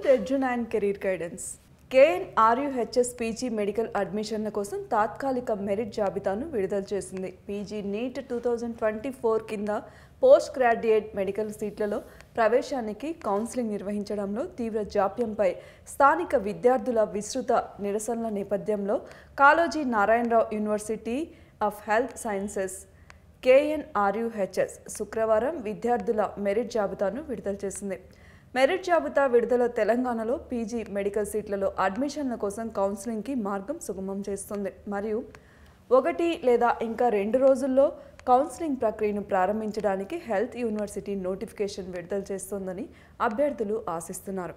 రెడ్జున్ and career guidance. KNRUHS PG medical అడ్మిషన్ల కోసం తాత్కాలిక మెరిట్ జాబితాను విడుదల చేసింది. పీజీ నీట్ 2024 కింద పోస్ట్ గ్రాడ్యుయేట్ మెడికల్ సీట్లలో ప్రవేశానికి కౌన్సిలింగ్ నిర్వహించడంలో తీవ్ర జాప్యంపై స్థానిక విద్యార్థుల విస్తృత నిరసనల నేపథ్యంలో Kaloji Narayana Rao university of health sciences KNRUHS శుక్రవారం విద్యార్థుల మెరిట్ జాబితాను విడుదల చేసింది. మెరిట్ జాబితా విడుదల తెలంగాణలో పీజీ మెడికల్ సీట్లలో అడ్మిషన్ల కోసం కౌన్సిలింగ్కి మార్గం సుగమం చేస్తుంది మరియు 1 లేదా ఇంకా 2 రోజుల్లో కౌన్సిలింగ్ ప్రక్రియను ప్రారంభించడానికి హెల్త్ యూనివర్సిటీ నోటిఫికేషన్ విడుదల చేస్తోందని అభ్యర్థులు ఆశిస్తున్నారు.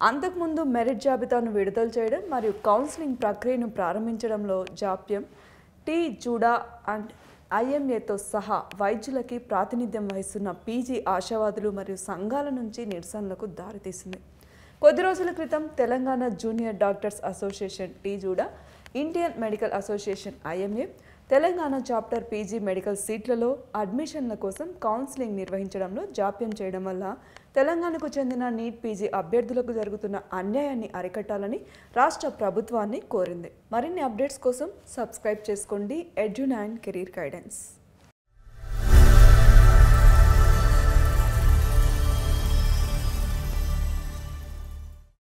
అంతకుముందు మెరిట్ జాబితాను విడుదల చేయడం మరియు కౌన్సిలింగ్ ప్రక్రియను ప్రారంభించడంలో జాప్యం టీ జూడా అండ్ ఐఎంఏతో సహా వైద్యులకి ప్రాతినిధ్యం వహిస్తున్న పీజీ ఆశావాదులు మరియు సంఘాల నుంచి నిరసనలకు దారితీసింది. కొద్ది రోజుల క్రితం Telangana junior doctors association T JUDA, Indian medical association IMA Telangana chapter PG medical సీట్లలో అడ్మిషన్ల కోసం కౌన్సిలింగ్ నిర్వహించడంలో జాప్యం చేయడం వల్ల తెలంగాణకు చెందిన నీట్ పీజీ అభ్యర్థులకు జరుగుతున్న అన్యాయాన్ని అరికట్టాలని రాష్ట్ర ప్రభుత్వాన్ని కోరింది. మరిన్ని అప్డేట్స్ కోసం సబ్స్క్రైబ్ చేసుకోండి ఎడ్యున్ అండ్ కెరీర్ గైడెన్స్.